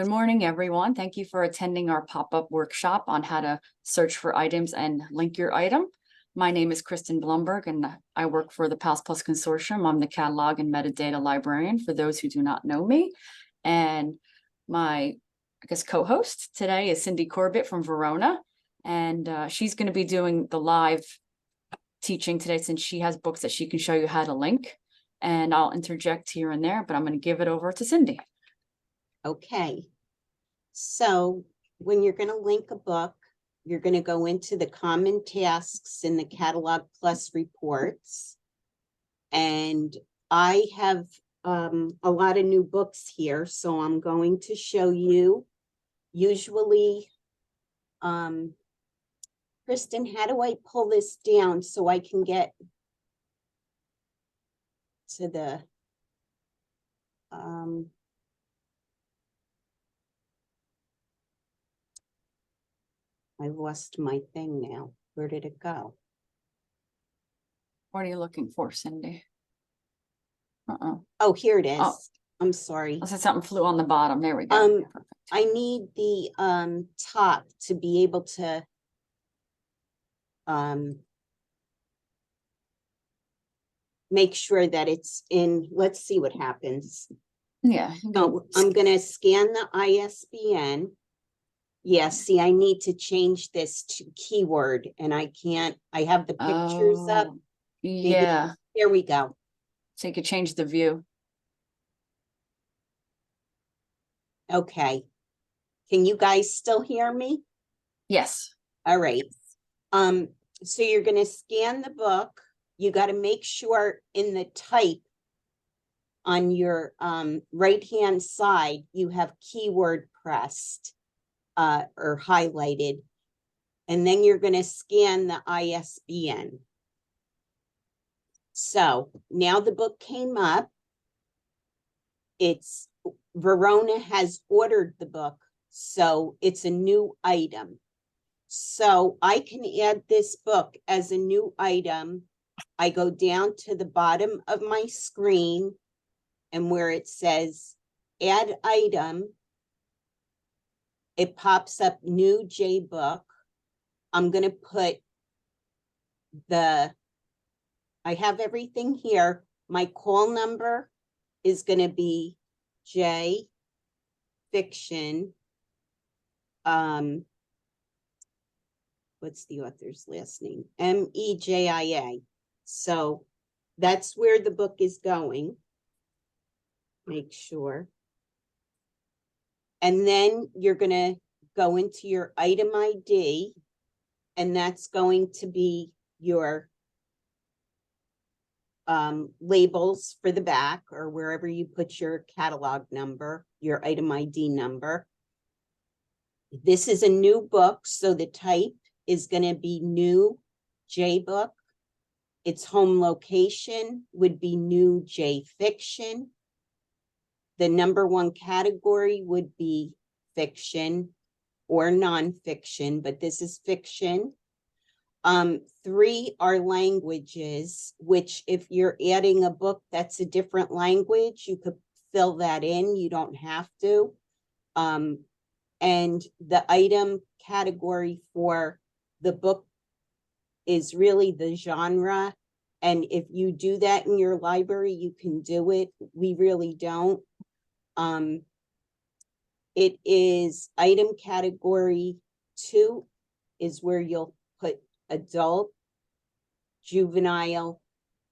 Good morning, everyone. Thank you for attending our pop-up workshop on how to search for items and link your item. My name is Kristin Blumberg, and I work for the PALS Plus Consortium. I'm the catalog and metadata librarian for those who do not know me. And my, co-host today is Cindy Corbett from Verona. And she's going to be doing the live teaching today since she has books that she can show you how to link. And I'll interject here and there, but I'm going to give it over to Cindy. Okay, so when you're going to link a book, you're going to go into the common tasks in the Catalog Plus reports. And I have a lot of new books here, so I'm going to show you. Usually, Kristin, how do I pull this down so I can get to the I lost my thing now. Where did it go? What are you looking for, Cindy? Oh, here it is. Oh. I'm sorry. I said something flew on the bottom. There we go. I need the top to be able to make sure that it's in. Let's see what happens. Yeah. Oh, I'm going to scan the ISBN. Yeah, see, I need to change this to keyword, and I can't. I have the pictures up. Yeah. There we go. So you could change the view. Okay. Can you guys still hear me? Yes. All right. So you're going to scan the book. You got to make sure in the type on your right-hand side, you have keyword pressed. Or highlighted, and then you're going to scan the ISBN. So now the book came up. It's Verona has ordered the book, so it's a new item. So I can add this book as a new item. I go down to the bottom of my screen, and where it says add item, it pops up new J book. I'm going to put I have everything here. My call number is going to be J fiction. What's the author's last name? MEJIA. So that's where the book is going. Make sure. And then you're going to go into your item ID, and that's going to be your labels for the back, or wherever you put your catalog number, your item ID number. This is a new book, so the type is going to be new J book. Its home location would be new J fiction. The number one category would be fiction or nonfiction, but this is fiction. 3 are languages, which if you're adding a book that's a different language, you could fill that in. You don't have to. And the item category for the book is really the genre. And if you do that in your library, you can do it. We really don't. It is item category 2 is where you'll put adult, juvenile,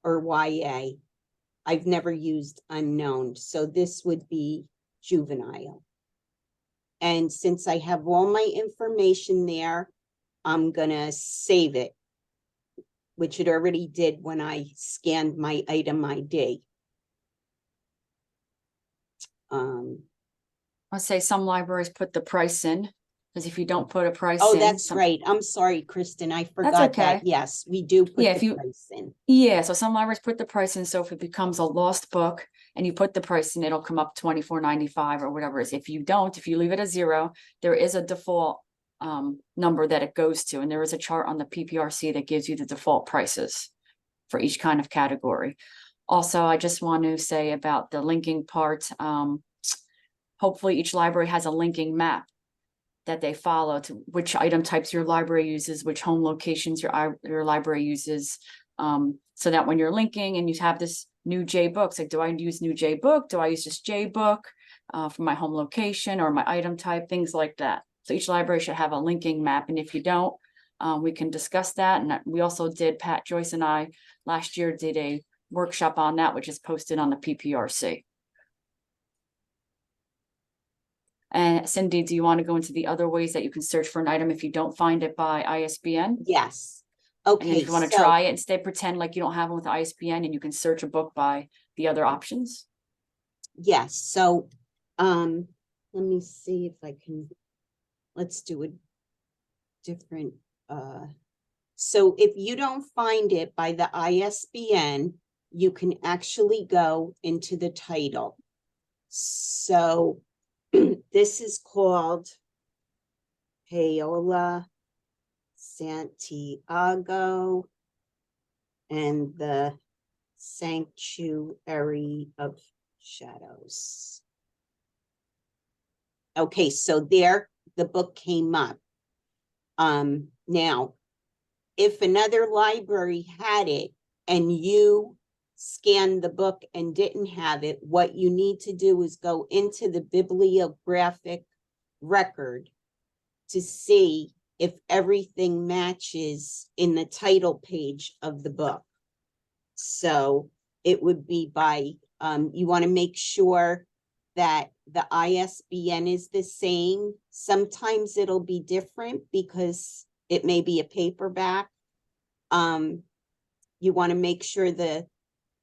or YA. I've never used unknown, so this would be juvenile. And since I have all my information there, I'm gonna save it, which it already did when I scanned my item ID. I'll say some libraries put the price in, because if you don't put a price in. Oh, that's right. I'm sorry, Kristin. I forgot okay. that. Yes, we do put the price in. Yeah, so some libraries put the price in. So if it becomes a lost book and you put the price in, it'll come up $24.95 or whatever it is. If you don't, if you leave it at 0, there is a default number that it goes to. And there is a chart on the PPRC that gives you the default prices for each kind of category. Also, I just want to say about the linking part, hopefully each library has a linking map that they follow to which item types your library uses, which home locations your library uses. So that when you're linking and you have this new J book, it's like, do I use new J book? Do I use just J book for my home location or my item type, things like that. So each library should have a linking map. And if you don't, we can discuss that. And we also did, Pat, Joyce and I last year did a workshop on that, which is posted on the PPRC. And Cindy, do you want to go into the other ways that you can search for an item if you don't find it by ISBN? Yes. And Okay. if you want to try it, instead pretend like you don't have one with ISBN and you can search a book by the other options. Yes. So, let me see if I can, let's do a different, so if you don't find it by the ISBN, you can actually go into the title. So this is called Paola Santiago and the Sanctuary of Shadows. Okay, so there the book came up. Now, if another library had it and you scanned the book and didn't have it, what you need to do is go into the bibliographic record to see if everything matches in the title page of the book. So it would be by, you want to make sure that the ISBN is the same. Sometimes it'll be different because it may be a paperback. You want to make sure the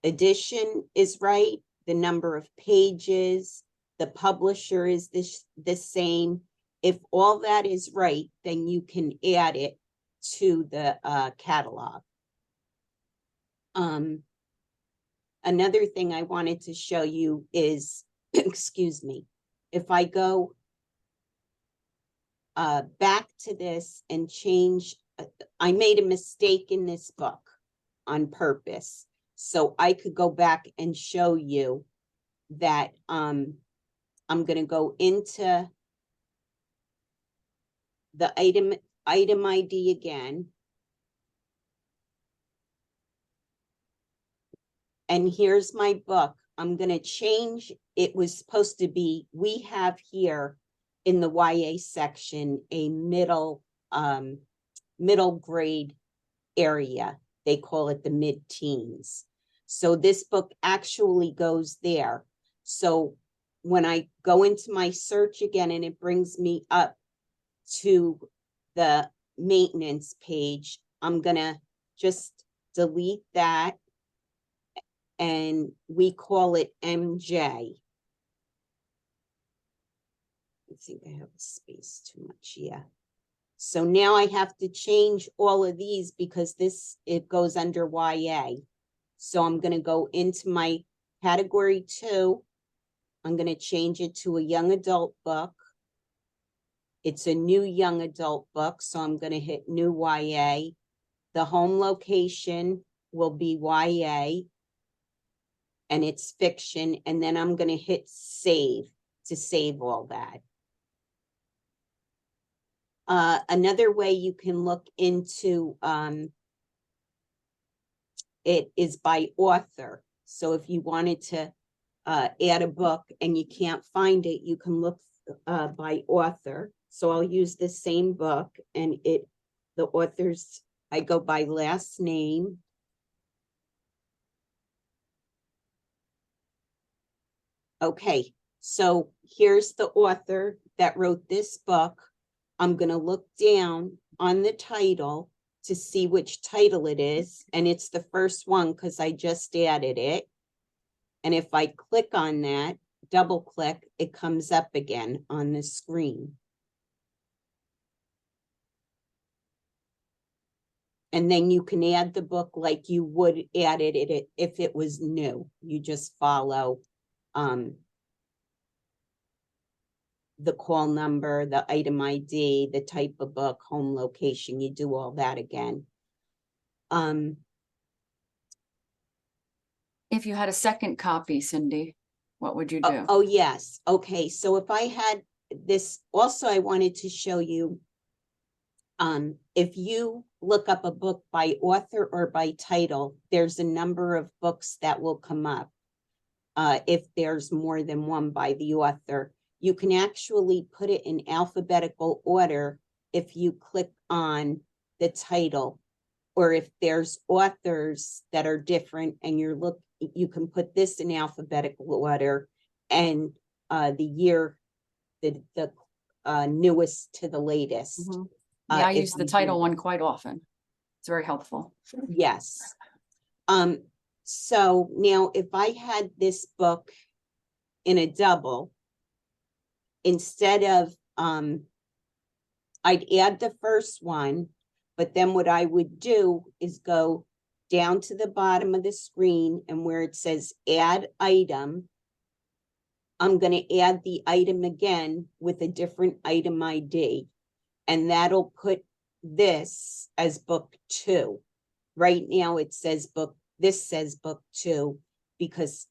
edition is right, the number of pages, the publisher is the same. If all that is right, then you can add it to the catalog. Another thing I wanted to show you is, excuse me, if I go back to this and change, I made a mistake in this book on purpose. So I could go back and show you that I'm going to go into the item ID again. And here's my book. I'm going to change. It was supposed to be, we have here in the YA section, a middle grade area. They call it the mid-teens. So this book actually goes there. So when I go into my search again and it brings me up to the maintenance page, I'm gonna just delete that and we call it MJ. I think I have a space too much, yeah. So now I have to change all of these because it goes under YA. So I'm going to go into my category 2. I'm going to change it to a young adult book. It's a new young adult book. So I'm going to hit new YA. The home location will be YA. And it's fiction. And then I'm going to hit save to save all that. Another way you can look into it is by author. So if you wanted to add a book and you can't find it, you can look by author. So I'll use the same book and the authors, I go by last name. Okay, so here's the author that wrote this book. I'm going to look down on the title to see which title it is. And it's the first one because I just added it. And if I click on that, double click, it comes up again on the screen. And then you can add the book like you would add it if it was new. You just follow the call number, the item ID, the type of book, home location, you do all that again. If you had a second copy, Cindy, what would you do? Oh, yes. Okay, so if I had this, also I wanted to show you, if you look up a book by author or by title, there's a number of books that will come up. If there's more than one by the author, you can actually put it in alphabetical order if you click on the title, or if there's authors that are different and you can put this in alphabetical order and the year, the newest to the latest. Mhm. Yeah, I if use the you title do- one quite often. It's very helpful. Yes. So now if I had this book in a double, instead of, I'd add the first one, but then what I would do is go down to the bottom of the screen, and where it says add item, I'm going to add the item again with a different item ID, and that'll put this as book 2. Right now it says this says book 2 because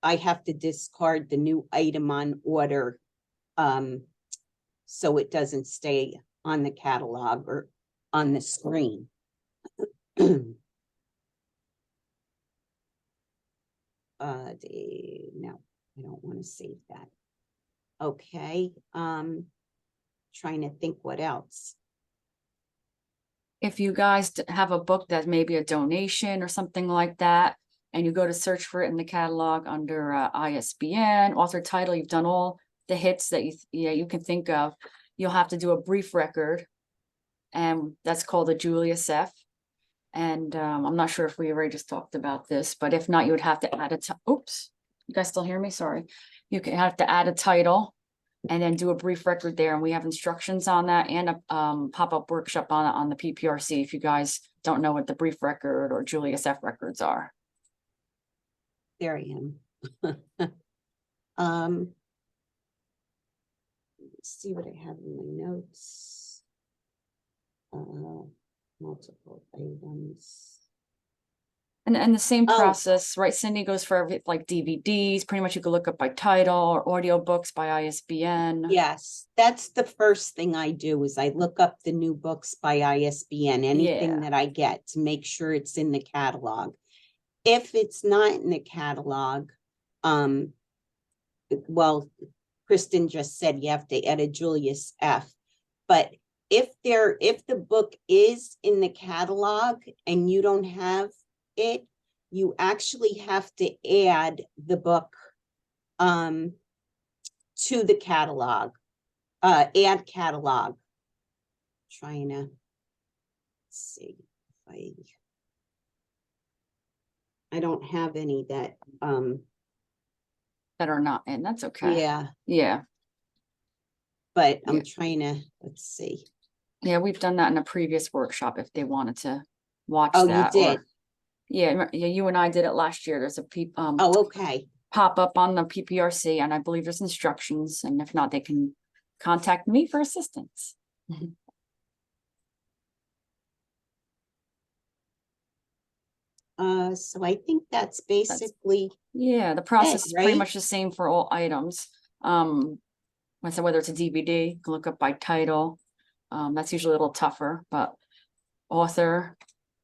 I have to discard the new item on order, so it doesn't stay on the catalog or on the screen. No, I don't want to save that. Okay, trying to think what else. If you guys have a book that may be a donation or something like that, and you go to search for it in the catalog under ISBN, author title, you've done all the hits that you can think of, you'll have to do a brief record, and that's called a Julius F. And I'm not sure if we already just talked about this, but if not, you would have to add oops, you guys still hear me? Sorry. You can have to add a title and then do a brief record there. And we have instructions on that and a pop-up workshop on the PPRC if you guys don't know what the brief record or Julius F records are. There I am. Let's see what I have in my notes. Multiple items. And the same Oh. process, right? Cindy goes for like DVDs. Pretty much you could look up by title, or audiobooks by ISBN. Yes, that's the first thing I do is I look up the new books by ISBN, anything that I get, to make sure it's in the catalog. If it's not in the catalog, well, Kristin just said you have to add a Julius F. But if the book is in the catalog and you don't have it, you actually have to add the book to the catalog. Add catalog. Trying to see if I don't have any that that are not in. That's okay. Yeah. But I'm trying to, let's see. Yeah, we've done that in a previous workshop if they wanted to watch that. Oh, you did? Yeah, you and I did it last year. There's a okay. pop up on the PPRC, and I believe there's instructions, and if not, they can contact me for assistance. So I think that's basically the process is pretty right? much the same for all items. So whether it's a DVD, you can look up by title. That's usually a little tougher, but author,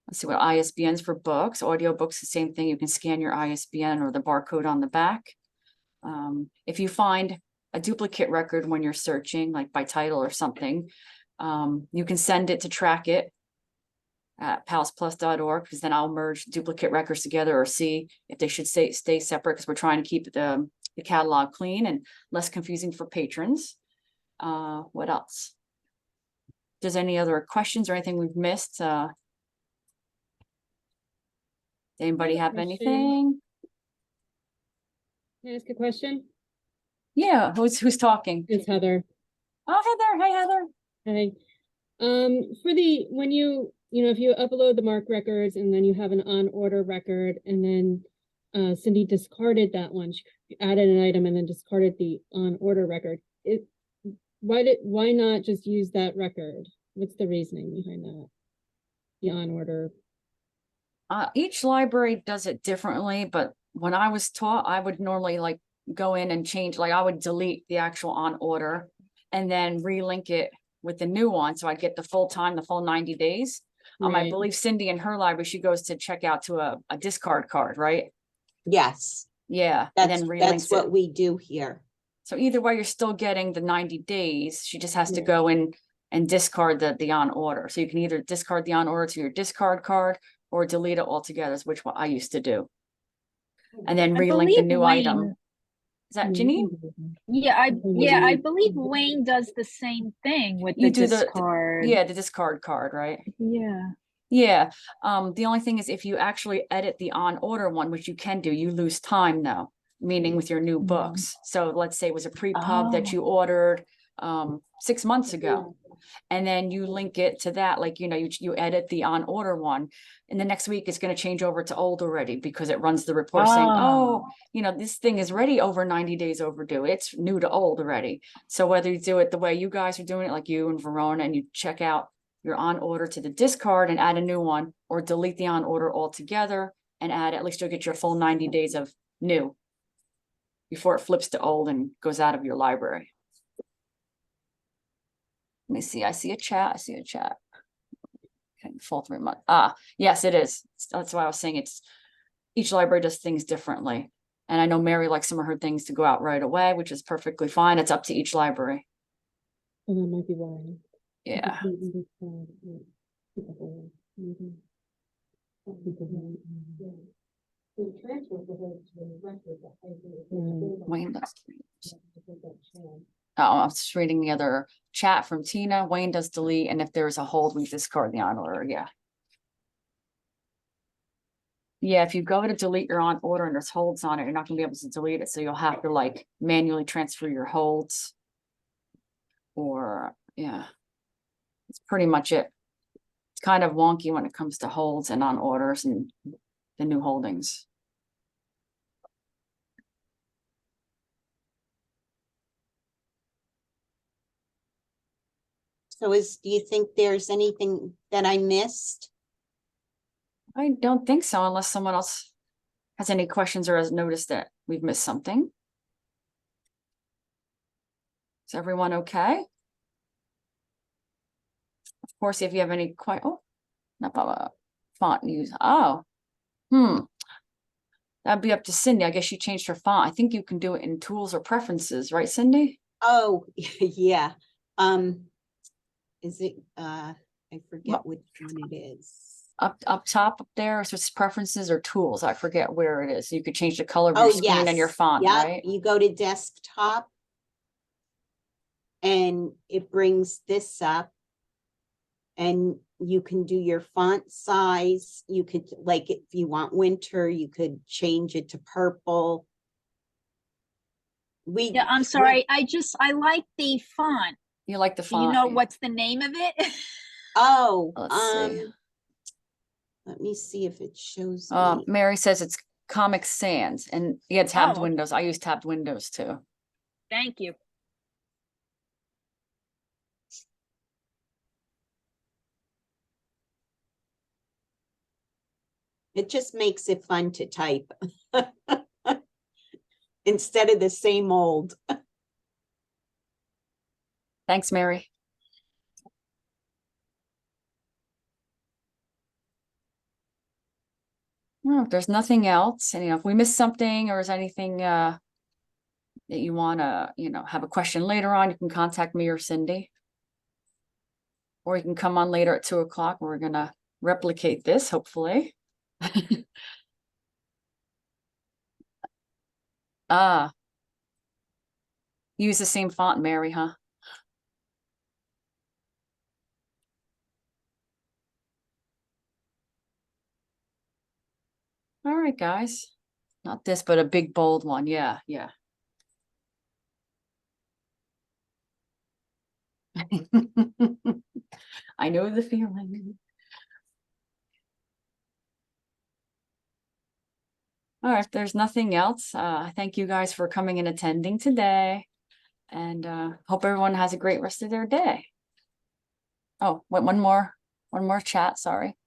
let's see what ISBNs for books, audiobooks, the same thing. You can scan your ISBN or the barcode on the back. If you find a duplicate record when you're searching, like by title or something, you can send it to track it at palsplus.org, because then I'll merge duplicate records together or see if they should stay separate, because we're trying to keep the catalog clean and less confusing for patrons. What else? Does any other questions or anything we've missed? Anybody have anything? Can I ask a question? Yeah, who's talking? It's Heather. Oh, Heather. Hi, Heather. Hi. For the, when if you upload the MARC records and then you have an on order record, and then Cindy discarded that one, she added an item and then discarded the on order record. Why not just use that record? What's the reasoning behind that? The on order. Each library does it differently, but when I was taught, I would normally like go in and change, like I would delete the actual on order and then relink it with the new one. So I'd get the full time, the full 90 days. I Right. believe Cindy in her library, she goes to check out to a discard card, right? Yes, Yeah, and then that's relinks what it. we do here. So either way, you're still getting the 90 days. She just has to go in and discard the on order. So you can either discard the on order to your discard card or delete it altogether, is which what I used to do. And then I relink the believe new item. Is that Janine? Yeah, I believe Wayne does the same thing with You the do discard. yeah, the discard card, right? Yeah. Yeah. The only thing is if you actually edit the on order one, which you can do, you lose time though, meaning with your new books. So let's say it was a pre-pub that you ordered 6 months ago. And then you link it to that, like, you know, you edit the on order one, and the next week it's going to change over to old already because it runs the report saying, oh, you know, this thing is already over 90 days overdue. It's new to old already. So whether you do it the way you guys are doing it, like you and Verona, and you check out your on order to the discard and add a new one, or delete the on order altogether and add, at least you'll get your full 90 days of new before it flips to old and goes out of your library. Let me see. I see a chat. Okay, full 3 months. Yes, it is. That's why I was saying it's each library does things differently. And I know Mary likes some of her things to go out right away, which is perfectly fine. It's up to each library. And that might be why. Yeah. Wayne does. Oh, I'm just reading the other chat from Tina. Wayne does delete, and if there's a hold, we discard the on order. Yeah. Yeah, if you go to delete your on order and there's holds on it, you're not gonna be able to delete it. So you'll have to like manually transfer your holds. Or yeah, it's pretty much it. It's kind of wonky when it comes to holds and on orders and the new holdings. So do you think there's anything that I missed? I don't think so, unless someone else has any questions or has noticed that we've missed something. Is everyone okay? Of course, if you have any font use. That'd be up to Cindy. I guess she changed her font. I think you can do it in tools or preferences, right, Cindy? Oh, yeah. Is it, I forget which one it is. Up top up there, so it's preferences or tools. I forget where it is. You could change the color of Oh, your screen and your yes. font, Yep. right? You go to desktop and it brings this up and you can do your font size. You could, like, if you want winter, you could change it to purple. Yeah, I'm sorry. I like the font. You like the Do font? you know what's the name of it? Oh, Let's see. Let me see if it shows me. Mary says it's Comic Sans, and yeah, tabbed Oh. windows. I use tabbed windows too. Thank you. It just makes it fun to type instead of the same old. Thanks, Mary. If there's nothing else, and if we missed something or is anything that you want to, have a question later on, you can contact me or Cindy. Or you can come on later at 2 o'clock. We're going to replicate this, hopefully. Use the same font, Mary, huh? All right, guys. Not this, but a big bold one. Yeah. I know the feeling. All right, if there's nothing else, thank you guys for coming and attending today. And hope everyone has a great rest of their day. Oh, wait, one more chat, sorry.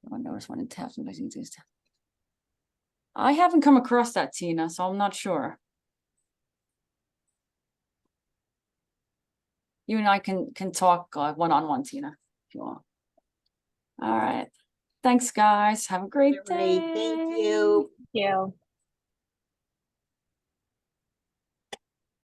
One knows when it taps. I haven't come across that, Tina, so I'm not sure. You and I can talk one-on-one, Tina, if you want. All right. Thanks, guys. Have a great day. Great, thank you. Yeah.